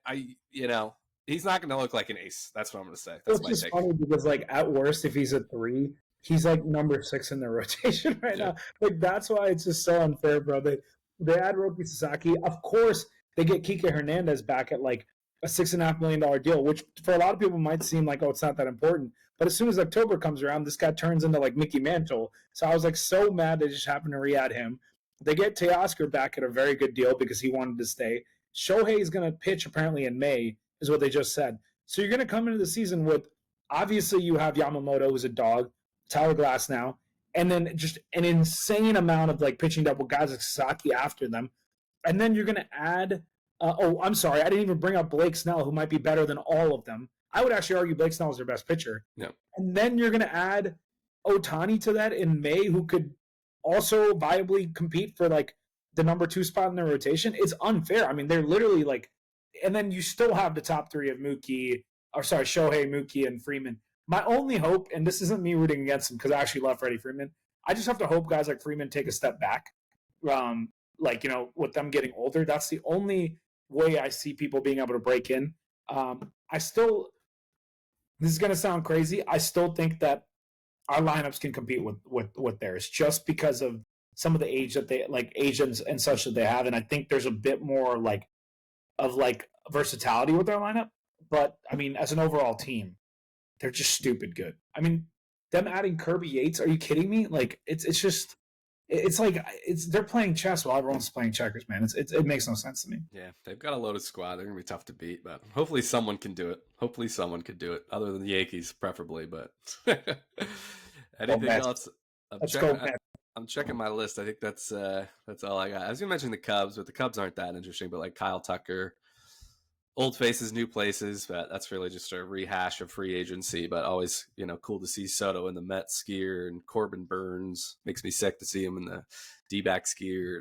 A: he's not going to look like an ace. That's what I'm going to say. That's
B: my take. It's funny because like at worst, if he's a 3, he's like number 6 in their rotation right now. Like that's why it's just so unfair, bro. They add Roki Sasaki. Of course, they get Kike Hernandez back at like a $6.5 million deal, which for a lot of people might seem like, oh, it's not that important. But as soon as October comes around, this guy turns into like Mickey Mantle. So I was like so mad they just happened to re-add him. They get Teoscar back at a very good deal because he wanted to stay. Shohei is going to pitch apparently in May, is what they just said. So you're going to come into the season with, obviously you have Yamamoto, who's a dog, Tyler Glass now, and then just an insane amount of like pitching depth with guys like Sasaki after them. And then you're going to add, I'm sorry, I didn't even bring up Blake Snell, who might be better than all of them. I would actually argue Blake Snell is their best pitcher.
A: Yeah.
B: And then you're going to add Ohtani to that in May, who could also viably compete for like the number 2 spot in their rotation. It's unfair. I mean, they're literally like, and then you still have the top 3 of Shohei, Mookie, and Freeman. My only hope, and this isn't me rooting against him because I actually love Freddie Freeman, I just have to hope guys like Freeman take a step back. Like, with them getting older, that's the only way I see people being able to break in. This is going to sound crazy. I still think that our lineups can compete with theirs just because of some of the age that they like Asians and such that they have. And I think there's a bit more of versatility with their lineup. But I mean, as an overall team, they're just stupid good. I mean, them adding Kirby Yates, are you kidding me? Like it's they're playing chess while everyone's playing checkers, man. It makes no sense to me.
A: Yeah, they've got a loaded squad. They're gonna be tough to beat, but hopefully someone can do it. Other than the Yankees, preferably. But anything else? I'm checking my list. I think that's all I got. I was gonna mention the Cubs, but the Cubs aren't that interesting. But like Kyle Tucker, old faces, new places. But that's really just a rehash of free agency. But always, cool to see Soto in the Mets skier and Corbin Burns. Makes me sick to see him in the D-back skier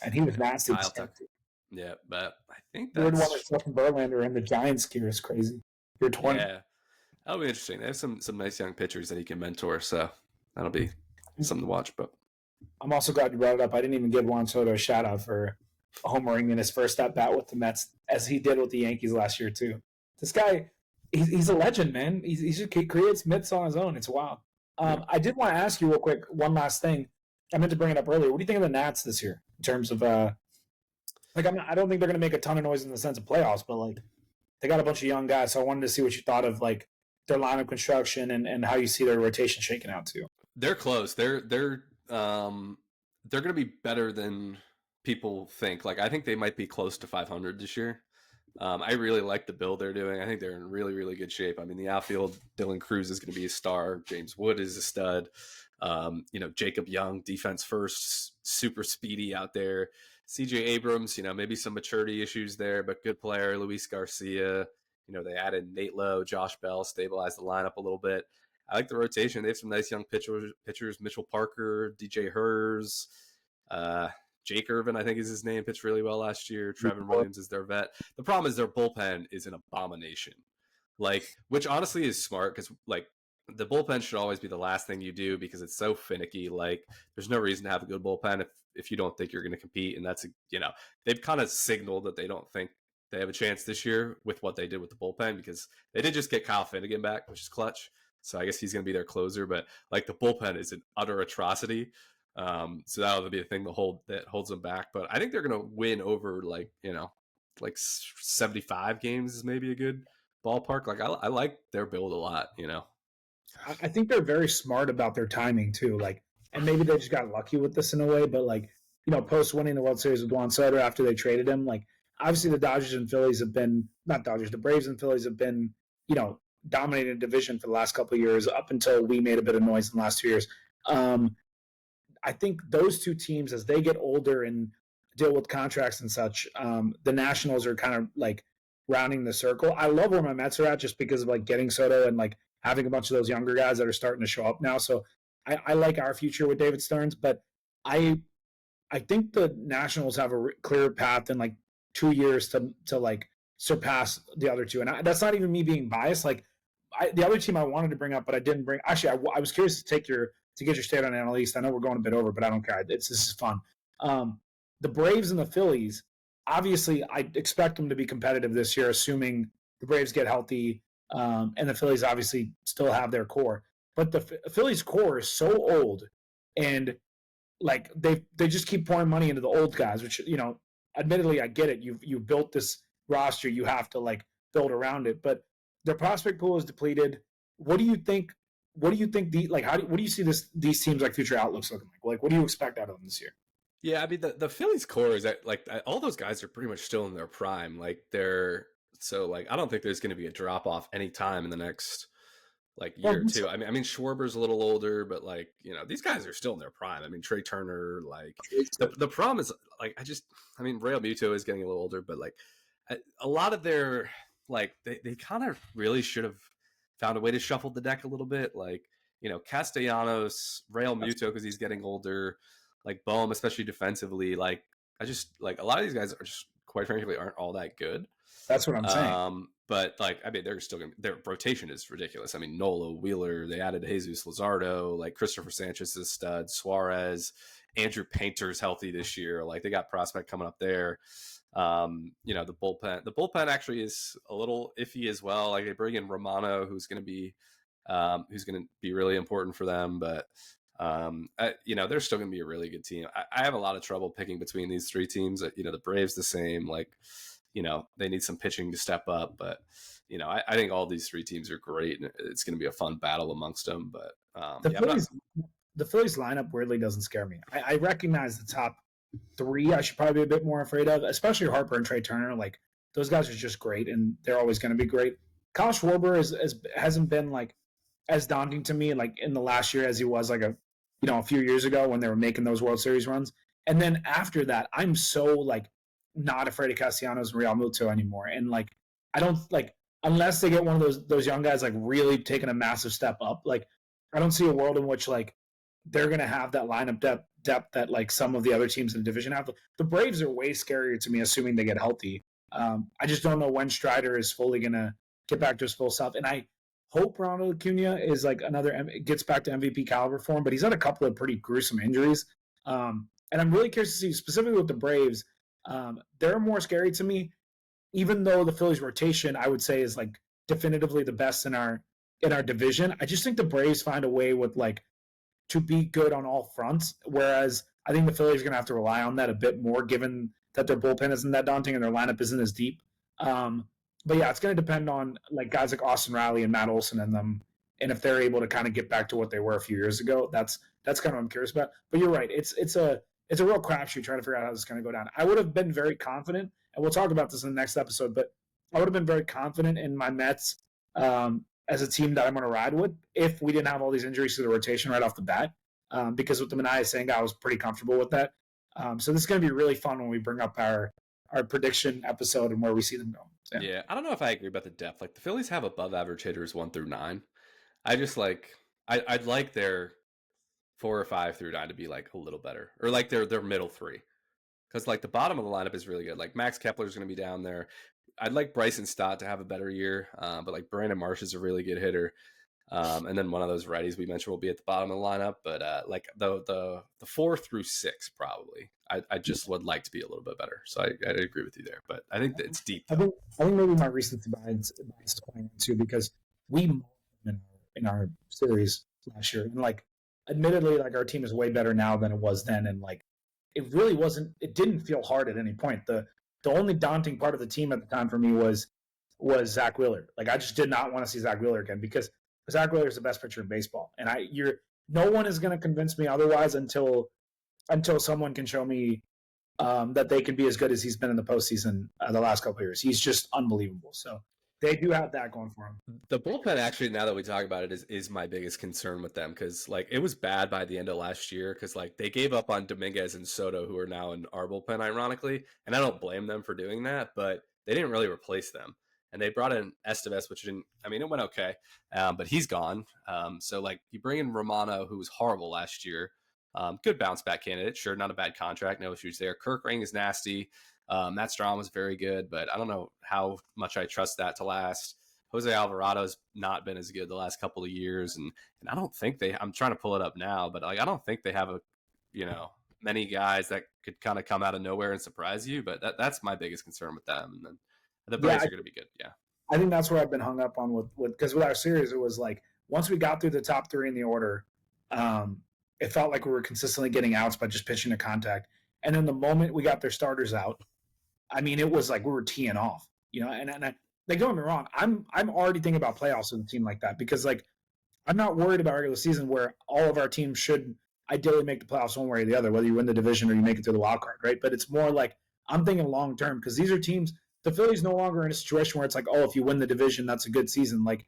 B: and he was nasty.
A: Kyle Tucker. Yeah, but I think
B: that's...
A: Weird
B: one with Justin Verlander and the Giants skier is crazy. You're 20.
A: Yeah, that'll be interesting. They have some nice young pitchers that he can mentor, so that'll be something to watch. But
B: I'm also glad you brought it up. I didn't even give Juan Soto a shout out for homering in his first at bat with the Mets, as he did with the Yankees last year too. This guy, he's a legend, man. He creates myths on his own. It's wild. I did want to ask you real quick one last thing. I meant to bring it up earlier. What do you think of the Nats this year in terms of I don't think they're going to make a ton of noise in the sense of playoffs, but like they got a bunch of young guys. So I wanted to see what you thought of like their lineup construction and how you see their rotation shaking out too.
A: They're close. They're going to be better than people think. Like I think they might be close to 500 this year. I really like the build they're doing. I think they're in really, really good shape. I mean, the outfield, Dylan Cruz is going to be a star. James Wood is a stud. Jacob Young, defense first, super speedy out there. CJ Abrams, maybe some maturity issues there, but good player. Luis Garcia, they added Nate Lowe, Josh Bell, stabilized the lineup a little bit. I like the rotation. They have some nice young pitchers. Mitchell Parker, DJ Hers, Jake Irvin, I think is his name, pitched really well last year. Trevin Williams is their vet. The problem is their bullpen is an abomination. Which honestly is smart because the bullpen should always be the last thing you do because it's so finicky. There's no reason to have a good bullpen if you don't think you're going to compete. And that's, they've kind of signaled that they don't think they have a chance this year with what they did with the bullpen because they did just get Kyle Finnegan back, which is clutch. So I guess he's going to be their closer, but the bullpen is an utter atrocity. So that'll be a thing that holds them back. But I think they're going to win over 75 games is maybe a good ballpark. I like their build a lot,
B: I think they're very smart about their timing too. And maybe they just got lucky with this in a way, but post winning the World Series with Juan Soto after they traded him, obviously the Dodgers and Phillies have been the Braves and Phillies have been, dominating the division for the last couple of years up until we made a bit of noise in the last 2 years. I think those two teams, as they get older and deal with contracts and such, the Nationals are kind of rounding the circle. I love where my Mets are at just because of getting Soto and having a bunch of those younger guys that are starting to show up now. So I like our future with David Stearns, but I think the Nationals have a clear path in 2 years to surpass the other two. And that's not even me being biased. The other team I wanted to bring up, but I didn't bring. Actually, I was curious to get your state on NL East. I know we're going a bit over, but I don't care. This is fun. The Braves and the Phillies, obviously, I expect them to be competitive this year, assuming the Braves get healthy, and the Phillies obviously still have their core. But the Phillies core is so old, and they just keep pouring money into the old guys, which admittedly I get it. You built this roster, you have to build around it, but their prospect pool is depleted. What do you think? What do you think? What do you see these teams future outlooks looking like? What do you expect out of them this year?
A: Yeah, I mean the Phillies core is that all those guys are pretty much still in their prime. They're So like I don't think there's going to be a drop off anytime in the next like
B: Well,
A: year or two. I mean Schwarber's a little older, but like these guys are still in their prime. I mean Trey Turner, like the problem is like I mean Real Muto is getting a little older, but like a lot of their like they kind of really should have found a way to shuffle the deck a little bit. Like Castellanos, Real Muto because he's getting older, like Boehm especially defensively. Like I just like a lot of these guys are just quite frankly aren't all that good.
B: that's what I'm saying.
A: But like, I mean, they're still going to, their rotation is ridiculous. I mean, Nola, Wheeler, they added Jesus Luzardo, like Christopher Sanchez is a stud, Suarez, Andrew Painter's healthy this year. Like they got prospect coming up there. The bullpen actually is a little iffy as well. Like they bring in Romano, who's going to be really important for them. But, they're still going to be a really good team. I have a lot of trouble picking between these three teams. The Braves the same, like, they need some pitching to step up, but I think all these three teams are great, and it's going to be a fun battle amongst them. But
B: the Phillies lineup weirdly doesn't scare me. I recognize the top three. I should probably be a bit more afraid of, especially Harper and Trey Turner. Like those guys are just great, and they're always going to be great. Kyle Schwarber hasn't been like as daunting to me like in the last year as he was like a few years ago when they were making those World Series runs. And then after that, I'm so like not afraid of Castellanos and Real Muto anymore. And like I don't like unless they get one of those young guys like really taking a massive step up. Like I don't see a world in which like they're gonna have that lineup depth that like some of the other teams in the division have. The Braves are way scarier to me, assuming they get healthy. I just don't know when Strider is fully gonna get back to his full self, and I hope Ronald Acuna is like gets back to MVP caliber form, but he's had a couple of pretty gruesome injuries. And I'm really curious to see specifically with the Braves. They're more scary to me, even though the Phillies rotation I would say is like definitively the best in our division. I just think the Braves find a way with like to be good on all fronts, whereas I think the Phillies are going to have to rely on that a bit more, given that their bullpen isn't that daunting and their lineup isn't as deep. But yeah, it's going to depend on like guys like Austin Riley and Matt Olson and them, and if they're able to kind of get back to what they were a few years ago. That's kind of what I'm curious about. But you're right; it's a real crapshoot trying to figure out how this is going to go down. I would have been very confident, and we'll talk about this in the next episode. But I would have been very confident in my Mets as a team that I'm going to ride with if we didn't have all these injuries to the rotation right off the bat. Because with the Minaya saying I was pretty comfortable with that. So this is going to be really fun when we bring up our prediction episode and where we see them going. So.
A: Yeah, I don't know if I agree about the depth. Like the Phillies have above average hitters 1 through 9. I just like I'd like their 4 or 5 through 9 to be like a little better, or like their middle three, because like the bottom of the lineup is really good. Like Max Kepler is going to be down there. I'd like Bryson Stott to have a better year, but like Brandon Marsh is a really good hitter. And then one of those righties we mentioned will be at the bottom of the lineup. But like the 4 through 6 probably, I just would like to be a little bit better. So I agree with you there. But I think that it's deep.
B: I think maybe my recency bias is playing too, because we in our series last year, and like admittedly, like our team is way better now than it was then, and like it really wasn't. It didn't feel hard at any point. The only daunting part of the team at the time for me was Zach Wheeler. Like I just did not want to see Zach Wheeler again, because Zach Wheeler is the best pitcher in baseball, and no one is going to convince me otherwise until someone can show me that they can be as good as he's been in the postseason the last couple of years. He's just unbelievable. So they do have that going for him.
A: The bullpen, actually, now that we talk about it, is my biggest concern with them, because like it was bad by the end of last year, because like they gave up on Dominguez and Soto, who are now in our bullpen, ironically, and I don't blame them for doing that, but they didn't really replace them. And they brought in Estevez, which it went okay, but he's gone. So like you bring in Romano, who was horrible last year. Good bounce back candidate. Sure, not a bad contract. No issues there. Kirk Ring is nasty. Matt Strahm was very good, but I don't know how much I trust that to last. Jose Alvarado's not been as good the last couple of years. And I don't think I'm trying to pull it up now, but like I don't think they have many guys that could kind of come out of nowhere and surprise you. But that's my biggest concern with them. And then the Braves are going to be good. Yeah.
B: I think that's where I've been hung up on with because with our series, it was like once we got through the top 3 in the order, it felt like we were consistently getting outs by just pitching to contact. And then the moment we got their starters out, I mean, it was like we were teeing off, and like, don't get me wrong, I'm already thinking about playoffs with a team like that, because like I'm not worried about regular season where all of our teams should ideally make the playoffs one way or the other, whether you win the division or you make it through the wild card, right? But it's more like I'm thinking long term, because these are teams the Phillies no longer in a situation where it's like, oh, if you win the division, that's a good season. Like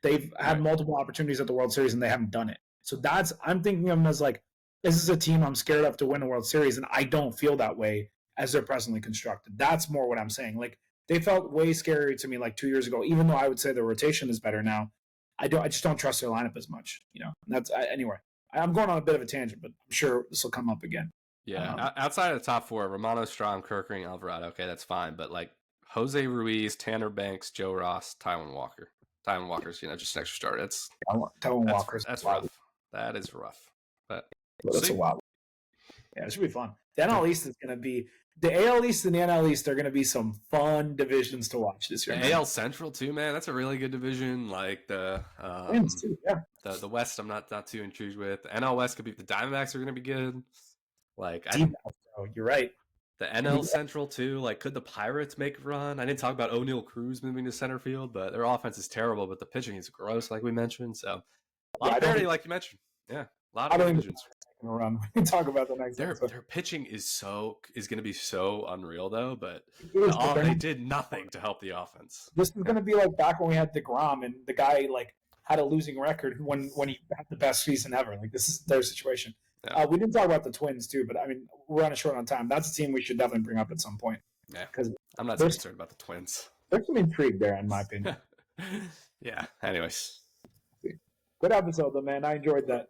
B: they've had multiple opportunities at the World Series and they haven't done it. So I'm thinking of them as like, this is a team I'm scared of to win a World Series, and I don't feel that way as they're presently constructed. That's more what I'm saying. Like they felt way scarier to me like 2 years ago, even though I would say their rotation is better now. I just don't trust their lineup as much, you know. And anyway. I'm going on a bit of a tangent, but I'm sure this will come up again.
A: Yeah, outside of the top four, Romano, Strom, Kerkering, Alvarado. Okay, that's fine. But like Jose Ruiz, Tanner Banks, Joe Ross, Taijuan Walker. Taijuan Walker's just an extra start. That's rough. That is rough. But
B: that's a lot. Yeah, it should be fun. The NL East is going to be the AL East and the NL East are going to be some fun divisions to watch this year.
A: The AL Central too, man. That's a really good division. Like the
B: too, yeah.
A: the West, I'm not too intrigued with. The NL West could be the Diamondbacks are going to be good. Like
B: you're right.
A: The NL Central too. Like, could the Pirates make a run? I didn't talk about O'Neal Cruz moving to center field, but their offense is terrible. But the pitching is gross, like we mentioned. So a lot of parity, like you mentioned. Yeah, a lot of divisions.
B: Run. We can talk about the next.
A: Their pitching is going to be so unreal though, but
B: they
A: they did nothing to help the offense.
B: This is going to be like back when we had DeGrom and the guy like had a losing record when he had the best season ever. Like this is their situation. Yeah. We didn't talk about the Twins too, but I mean we're running short on time. That's a team we should definitely bring up at some point.
A: Yeah, because I'm not so concerned about the Twins.
B: There's some intrigue there, in my opinion.
A: Yeah. Anyways.
B: Good episode, though, man. I enjoyed that.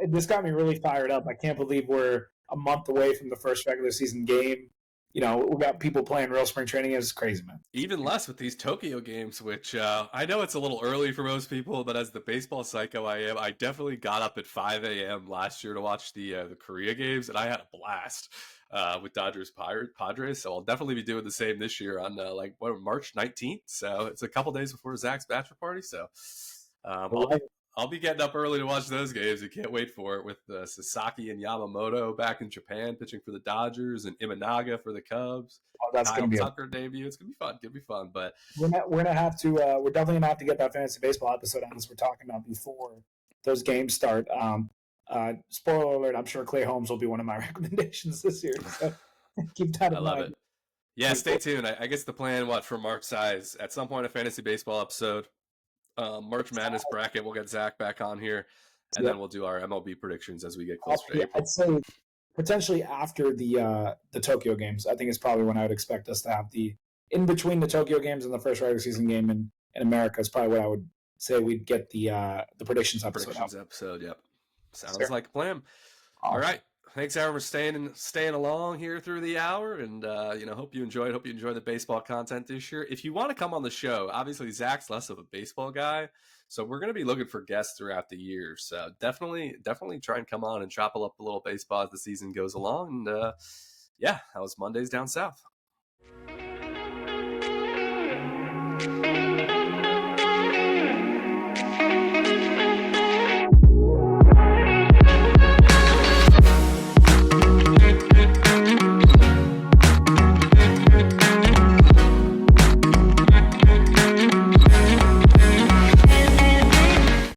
B: This got me really fired up. I can't believe we're a month away from the first regular season game. You know, we got people playing real spring training. It's crazy, man.
A: Even less with these Tokyo games, which I know it's a little early for most people, but as the baseball psycho I am, I definitely got up at 5 a.m. last year to watch the Korea games, and I had a blast with Dodgers Padres. So I'll definitely be doing the same this year on March 19th. So it's a couple days before Zach's bachelor party. So I'll be getting up early to watch those games. I can't wait for it with Sasaki and Yamamoto back in Japan pitching for the Dodgers and Imanaga for the Cubs.
B: Oh, that's going to be
A: Tucker debut. It's going to be fun. It's going to be fun. But
B: we're gonna have to. We're definitely gonna have to get that fantasy baseball episode on as we're talking about before those games start. Spoiler alert: I'm sure Clay Holmes will be one of my recommendations this year. So keep that in mind. I love it.
A: Yeah, stay tuned. I guess the plan, for March size, at some point a fantasy baseball episode. March Madness bracket. We'll get Zach back on here, and then we'll do our MLB predictions as we get closer to April.
B: I'd say potentially after the Tokyo games. I think it's probably when I would expect us to have in between the Tokyo games and the first regular season game in America is probably what I would say we'd get the predictions episode.
A: Yep. Sounds like a plan. All right. Thanks, everyone, for staying along here through the hour, and hope you enjoyed. Hope you enjoyed the baseball content this year. If you want to come on the show, obviously Zach's less of a baseball guy, so we're going to be looking for guests throughout the year. So definitely try and come on and chop up a little baseball as the season goes along. And that was Mondays Down South.